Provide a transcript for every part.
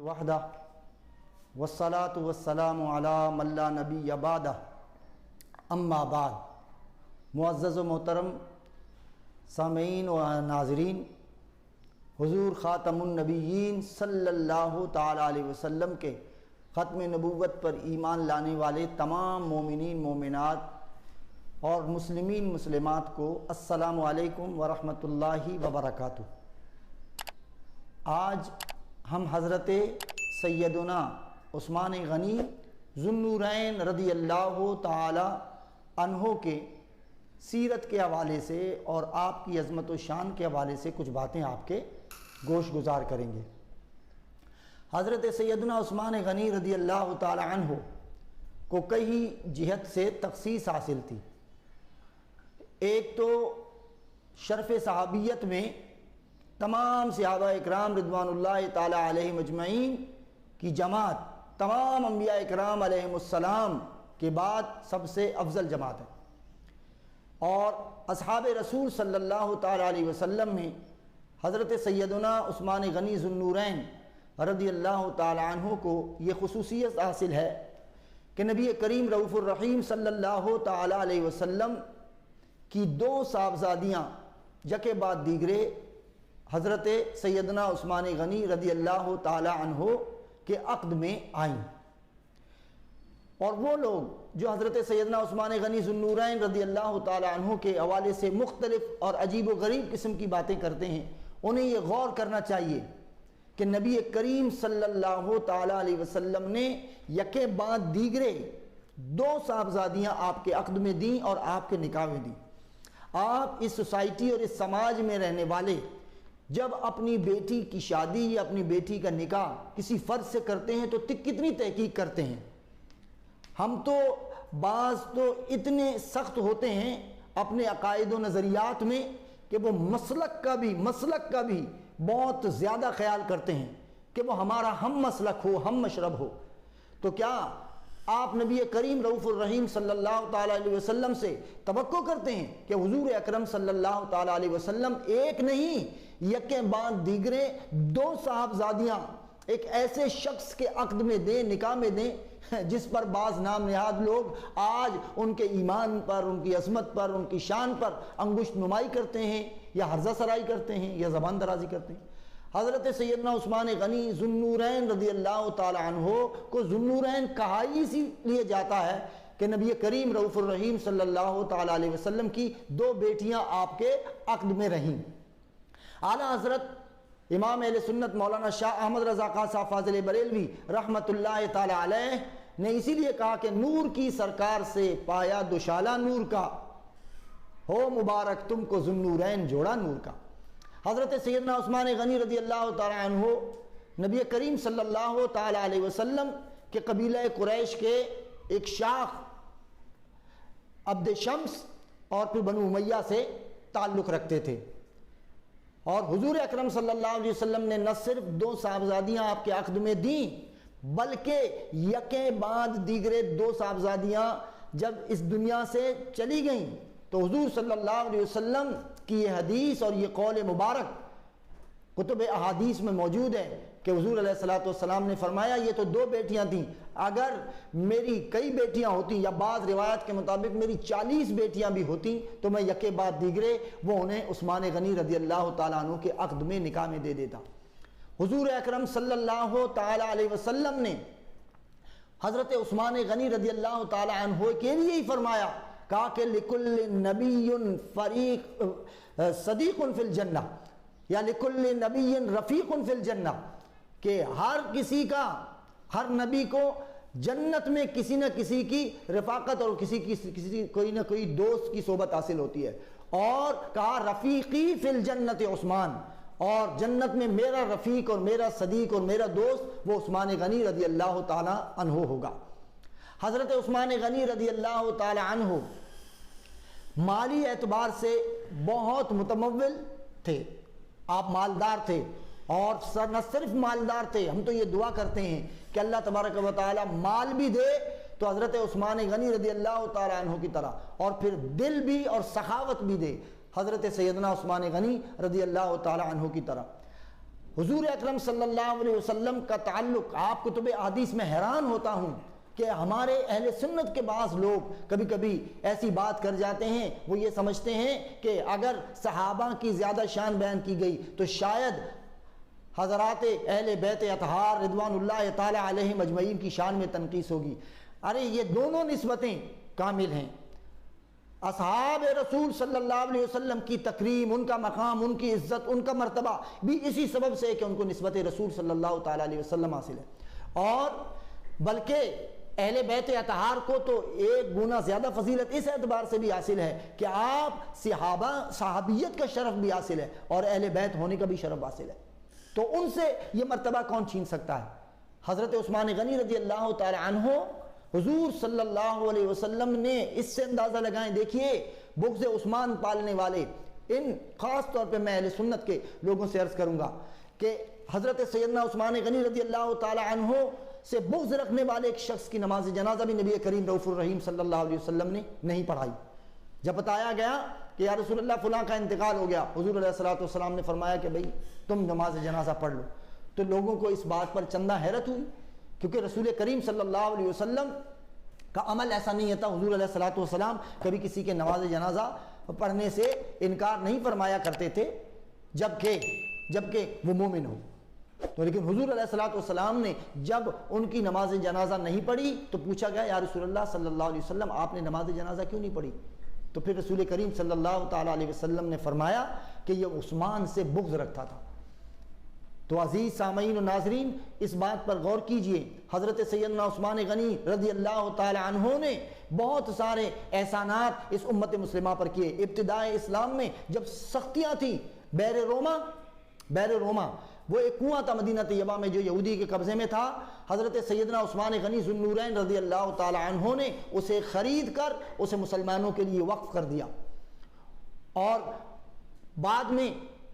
وحدہ والصلاة والسلام علی من لا نبی بعدہ اما بعد۔ معزز و محترم سامعین و ناظرین، حضور خاتم النبیین صلی اللہ تعالی علیہ وسلم کے ختم نبوت پر ایمان لانے والے تمام مومنین مومنات اور مسلمین مسلمات کو السلام علیکم ورحمۃ اللہ وبرکاتہ۔ آج ہم حضرت سیدنا عثمان غنی ذو النورین رضی اللہ تعالی عنہ کے سیرت کے حوالے سے اور آپ کی عظمت و شان کے حوالے سے کچھ باتیں آپ کے گوش گزار کریں گے۔ حضرت سیدنا عثمان غنی رضی اللہ تعالی عنہ کو کئی جہت سے تخصیص حاصل تھی۔ ایک تو شرف صحابیت میں تمام صحابہ اکرام رضوان اللہ تعالی علیہم اجمعین کی جماعت تمام انبیاء اکرام علیہم السلام کے بعد سب سے افضل جماعت ہے، اور اصحاب رسول صلی اللہ تعالی علیہ وسلم میں حضرت سیدنا عثمان غنی ذو النورین رضی اللہ تعالی عنہ کو یہ خصوصیت حاصل ہے کہ نبی کریم رؤوف الرحیم صلی اللہ تعالی علیہ وسلم کی دو صاحبزادیاں یکے بعد دیگرے حضرت سیدنا عثمان غنی رضی اللہ تعالی عنہ کے عقد میں آئیں، اور وہ لوگ جو حضرت سیدنا عثمان غنی ذو النورین رضی اللہ تعالی عنہ کے حوالے سے مختلف اور عجیب و غریب قسم کی باتیں کرتے ہیں، انہیں یہ غور کرنا چاہیے کہ نبی کریم صلی اللہ تعالی علیہ وسلم نے یکے بعد دیگرے دو صاحبزادیاں آپ کے عقد میں دیں اور آپ کے نکاح میں دیں۔ آپ اس سوسائٹی اور اس سماج میں رہنے والے جب اپنی بیٹی کی شادی یا اپنی بیٹی کا نکاح کسی فرد سے کرتے ہیں تو کتنی تحقیق کرتے ہیں۔ ہم تو بعض تو اتنے سخت ہوتے ہیں اپنے عقائد و نظریات میں کہ وہ مسلک کا بھی بہت زیادہ خیال کرتے ہیں کہ وہ ہمارا ہم مسلک ہو، ہم مشرب ہو۔ تو کیا آپ نبی کریم رؤوف الرحیم صلی اللہ تعالی علیہ وسلم سے توقع کرتے ہیں کہ حضور اکرم صلی اللہ تعالی علیہ وسلم ایک نہیں یکے بعد دیگرے دو صاحبزادیاں ایک ایسے شخص کے عقد میں دیں، نکاح میں دیں جس پر بعض نام نہاد لوگ آج ان کے ایمان پر، ان کی عظمت پر، ان کی شان پر انگشت نمائی کرتے ہیں یا ہرزہ سرائی کرتے ہیں یا زبان درازی کرتے ہیں؟ حضرت سیدنا عثمان غنی ذو النورین رضی اللہ تعالی عنہ کو ذو النورین کہا ہی اسی لیے جاتا ہے کہ نبی کریم رؤوف الرحیم صلی اللہ تعالی علیہ وسلم کی دو بیٹیاں آپ کے عقد میں رہیں۔ اعلیٰ حضرت امام اہل سنت مولانا شاہ احمد رضا خان صاحب فاضل بریلوی رحمۃ اللہ تعالی علیہ نے اسی لیے کہا کہ نور کی سرکار سے پایا دوشالہ نور کا، ہو مبارک تم کو ذو النورین جوڑا نور کا۔ حضرت سیدنا عثمان غنی رضی اللہ تعالی عنہ نبی کریم صلی اللہ تعالی علیہ وسلم کے قبیلہ قریش کے ایک شاخ عبد شمس اور پھر بنو امیہ سے تعلق رکھتے تھے، اور حضور اکرم صلی اللہ علیہ وسلم نے نہ صرف دو صاحبزادیاں آپ کے عقد میں دیں بلکہ یکے بعد دیگرے دو صاحبزادیاں جب اس دنیا سے چلی گئیں تو حضور صلی اللہ علیہ وسلم کی یہ حدیث اور یہ قول مبارک کتب احادیث میں موجود ہے کہ حضور علیہ الصلوۃ والسلام نے فرمایا یہ تو دو بیٹیاں تھیں، اگر میری کئی بیٹیاں ہوتی یا بعض روایت کے مطابق میری 40 بیٹیاں بھی ہوتی تو میں یکے بعد دیگرے وہ انہیں عثمان غنی رضی اللہ تعالیٰ عنہ کے عقد میں نکاح میں دے دیتا۔ حضور اکرم صلی اللہ تعالی علیہ وسلم نے حضرت عثمان غنی رضی اللہ تعالی عنہ کے لیے ہی فرمایا، کہا کہ لکل نبی فریق صدیق فی الجنہ یا لکل نبی رفیق فی الجنہ، کہ ہر نبی کو جنت میں کسی نہ کسی کی رفاقت اور کسی کوئی نہ کوئی دوست کی صحبت حاصل ہوتی ہے، اور کہا رفیقی فی الجنت عثمان، اور جنت میں میرا رفیق اور میرا صدیق اور میرا دوست وہ عثمان غنی رضی اللہ تعالی عنہ ہوگا۔ حضرت عثمان غنی رضی اللہ تعالی عنہ مالی اعتبار سے بہت متمول تھے، آپ مالدار تھے، اور نہ صرف مالدار تھے، ہم تو یہ دعا کرتے ہیں کہ اللہ تبارک و تعالی مال بھی دے تو حضرت عثمان غنی رضی اللہ تعالی عنہ کی طرح، اور پھر دل بھی اور سخاوت بھی دے حضرت سیدنا عثمان غنی رضی اللہ تعالی عنہ کی طرح۔ حضور اکرم صلی اللہ علیہ وسلم کا تعلق، آپ کتب احادیث میں حیران ہوتا ہوں کہ ہمارے اہل سنت کے بعض لوگ کبھی کبھی ایسی بات کر جاتے ہیں، وہ یہ سمجھتے ہیں کہ اگر صحابہ کی زیادہ شان بیان کی گئی تو شاید حضرات اہل بیت اطہار رضوان اللہ تعالی علیہم اجمعین کی شان میں تنقیص ہوگی۔ ارے یہ دونوں نسبتیں کامل ہیں۔ اصحاب رسول صلی اللہ علیہ وسلم کی تکریم، ان کا مقام، ان کی عزت، ان کا مرتبہ بھی اسی سبب سے ہے کہ ان کو نسبت رسول صلی اللہ تعالی علیہ وسلم حاصل ہے، اور بلکہ اہل بیت اطہار کو تو ایک گنا زیادہ فضیلت اس اعتبار سے بھی حاصل ہے کہ آپ صحابیت کا شرف بھی حاصل ہے اور اہل بیت ہونے کا بھی شرف حاصل ہے، تو ان سے یہ مرتبہ کون چھین سکتا ہے؟ حضرت عثمان غنی رضی اللہ تعالی عنہ، حضور صلی اللہ علیہ وسلم نے اس سے اندازہ لگائیں، دیکھیے بغض عثمان پالنے والے، ان خاص طور پہ میں اہل سنت کے لوگوں سے عرض کروں گا کہ حضرت سیدنا عثمان غنی رضی اللہ تعالی عنہ سے بغض رکھنے والے ایک شخص کی نماز جنازہ بھی نبی کریم رؤوف الرحیم صلی اللہ علیہ وسلم نے نہیں پڑھائی۔ جب بتایا گیا کہ یا رسول اللہ فلاں کا انتقال ہو گیا، حضور علیہ السلام نے فرمایا کہ بھئی تم نماز جنازہ پڑھ لو، تو لوگوں کو اس بات پر چندہ حیرت ہوئی، کیونکہ رسول کریم صلی اللہ علیہ وسلم کا عمل ایسا نہیں تھا۔ حضور علیہ السلام کبھی کسی کے نماز جنازہ پڑھنے سے انکار نہیں فرمایا کرتے تھے جبکہ وہ مومن ہو، تو لیکن حضور علیہ السلام نے جب ان کی نماز جنازہ نہیں پڑھی تو پوچھا گیا یا رسول اللہ صلی اللہ علیہ وسلم آپ نے نماز جنازہ کیوں نہیں پڑھی؟ تو پھر رسول کریم صلی اللہ تعالی علیہ وسلم نے فرمایا کہ یہ عثمان سے بغض رکھتا تھا۔ تو عزیز سامعین و ناظرین، اس بات پر غور کیجئے، حضرت سیدنا عثمان غنی رضی اللہ تعالی عنہ نے بہت سارے احسانات اس امت مسلمہ پر کیے۔ ابتدائے اسلام میں جب سختیاں تھیں، بیر روما وہ ایک کنواں تھا مدینہ طیبہ میں جو یہودی کے قبضے میں تھا، حضرت سیدنا عثمان غنی ذو النورین رضی اللہ تعالی عنہ نے اسے خرید کر اسے مسلمانوں کے لیے وقف کر دیا، اور بعد میں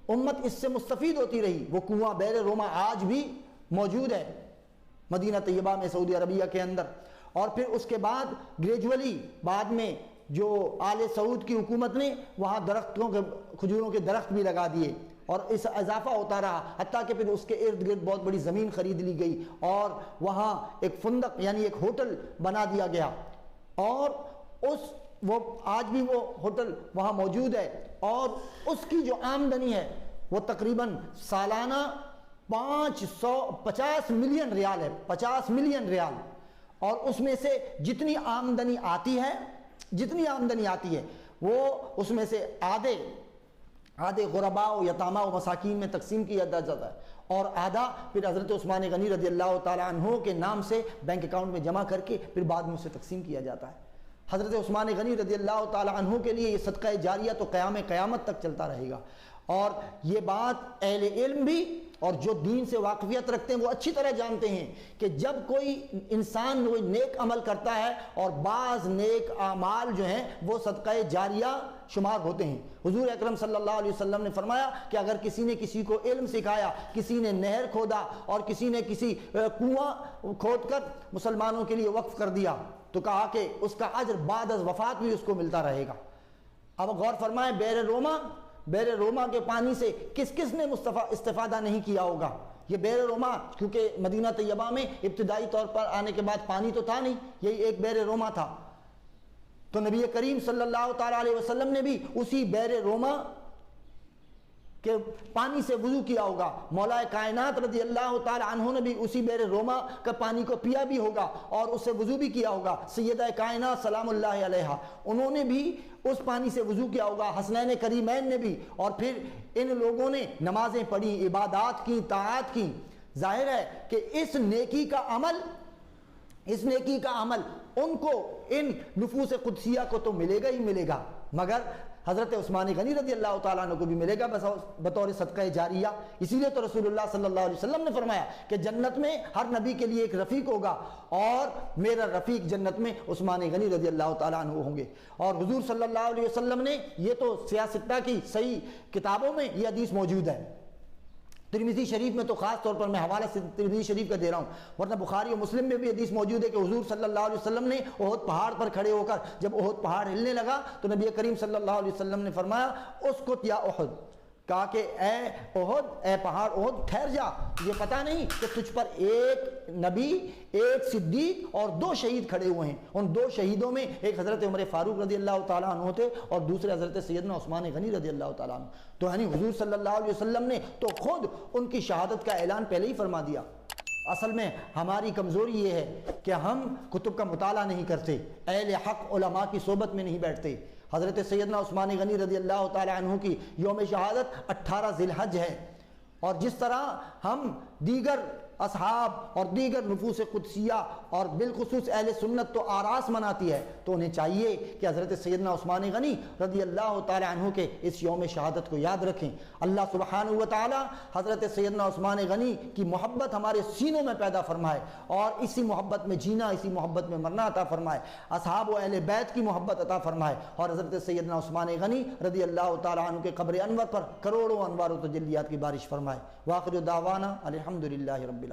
امت اس سے مستفید ہوتی رہی۔ وہ کنواں بیر روما آج بھی موجود ہے مدینہ طیبہ میں سعودی عربیہ کے اندر، اور پھر اس کے بعد گریجولی بعد میں جو آل سعود کی حکومت نے وہاں کھجوروں کے درخت بھی لگا دیے، اور اس اضافہ ہوتا رہا، حتیٰ کہ پھر اس کے ارد گرد بہت بڑی زمین خرید لی گئی اور وہاں ایک فندق یعنی ایک ہوٹل بنا دیا گیا، اور وہ آج بھی وہ ہوٹل وہاں موجود ہے، اور اس کی جو آمدنی ہے وہ تقریباً سالانہ 550 ملین ریال ہے، 50 ملین ریال، اور اس میں سے جتنی آمدنی آتی ہے وہ اس میں سے آدھے غرباء و یتامہ و مساکین میں تقسیم کیا جاتا ہے، اور آدھا پھر حضرت عثمان غنی رضی اللہ تعالی عنہ کے نام سے بینک اکاؤنٹ میں جمع کر کے پھر بعد میں اسے تقسیم کیا جاتا ہے۔ حضرت عثمان غنی رضی اللہ تعالی عنہ کے لیے یہ صدقہ جاریہ تو قیامت تک چلتا رہے گا، اور یہ بات اہل علم بھی اور جو دین سے واقفیت رکھتے ہیں وہ اچھی طرح جانتے ہیں کہ جب کوئی انسان کوئی نیک عمل کرتا ہے اور بعض نیک اعمال جو ہیں وہ صدقہ جاریہ شمار ہوتے ہیں۔ حضور اکرم صلی اللہ علیہ وسلم نے فرمایا کہ اگر کسی نے کسی کو علم سکھایا، کسی نے نہر کھودا اور کسی نے کسی کنواں کھود کر مسلمانوں کے لیے وقف کر دیا تو کہا کہ اس کا اجر بعد از وفات بھی اس کو ملتا رہے گا۔ اب غور فرمائیں، بیر روما کے پانی سے کس نے استفادہ نہیں کیا ہوگا؟ یہ بیر روما کیونکہ مدینہ طیبہ میں ابتدائی طور پر آنے کے بعد پانی تو تھا نہیں، یہی ایک بیر روما تھا، تو نبی کریم صلی اللہ تعالی علیہ وسلم نے بھی اسی بیر روما کہ پانی سے وضو کیا ہوگا، مولا کائنات رضی اللہ تعالی عنہ نے بھی اسی بیر روما کا پانی کو پیا بھی ہوگا اور اس سے وضو بھی کیا ہوگا، سیدہ کائنات سلام اللہ علیہا انہوں نے بھی اس پانی سے وضو کیا ہوگا، حسنین کریمین نے بھی، اور پھر ان لوگوں نے نمازیں پڑھی، عبادات کی، طاعات کی۔ ظاہر ہے کہ اس نیکی کا عمل ان کو ان نفوس قدسیہ کو تو ملے گا ہی ملے گا، مگر حضرت عثمان غنی رضی اللہ تعالیٰ عنہ کو بھی ملے گا بطور صدقہ جاریہ۔ اسی لیے تو رسول اللہ صلی اللہ علیہ وسلم نے فرمایا کہ جنت میں ہر نبی کے لیے ایک رفیق ہوگا، اور میرا رفیق جنت میں عثمان غنی رضی اللہ تعالیٰ عنہ ہوں گے۔ اور حضور صلی اللہ علیہ وسلم نے یہ تو سیاستہ کی صحیح کتابوں میں یہ حدیث موجود ہے، ترمذی شریف میں تو خاص طور پر میں حوالہ سے ترمذی شریف کا دے رہا ہوں، ورنہ بخاری و مسلم میں بھی حدیث موجود ہے کہ حضور صلی اللہ علیہ وسلم نے احد پہاڑ پر کھڑے ہو کر جب احد پہاڑ ہلنے لگا تو نبی کریم صلی اللہ علیہ وسلم نے فرمایا اسکت یا احد، کہا کہ اے احد، اے پہاڑ احد ٹھہر جا، یہ پتہ نہیں کہ تجھ پر ایک نبی، ایک صدیق اور 2 شہید کھڑے ہوئے ہیں۔ ان 2 شہیدوں میں ایک حضرت عمر فاروق رضی اللہ تعالیٰ عنہ تھے اور دوسرے حضرت سیدنا عثمان غنی رضی اللہ تعالیٰ عنہ۔ تو یعنی حضور صلی اللہ علیہ وسلم نے تو خود ان کی شہادت کا اعلان پہلے ہی فرما دیا۔ اصل میں ہماری کمزوری یہ ہے کہ ہم کتب کا مطالعہ نہیں کرتے، اہل حق علماء کی صحبت میں نہیں بیٹھتے۔ حضرت سیدنا عثمان غنی رضی اللہ تعالی عنہ کی یوم شہادت 18 ذی الحج ہے، اور جس طرح ہم دیگر اصحاب اور دیگر نفوس قدسیہ اور بالخصوص اہل سنت تو آراس مناتی ہے، تو انہیں چاہیے کہ حضرت سیدنا عثمان غنی رضی اللہ تعالی عنہ کے اس یوم شہادت کو یاد رکھیں۔ اللہ سبحانہ و تعالی حضرت سیدنا عثمان غنی کی محبت ہمارے سینوں میں پیدا فرمائے اور اسی محبت میں جینا، اسی محبت میں مرنا عطا فرمائے، اصحاب و اہل بیت کی محبت عطا فرمائے، اور حضرت سیدنا عثمان غنی رضی اللہ تعالی عنہ کے قبر انور پر کروڑوں انوار و تجلیات کی بارش فرمائے۔ وآخر دعوانا الحمدللہ رب العالمین۔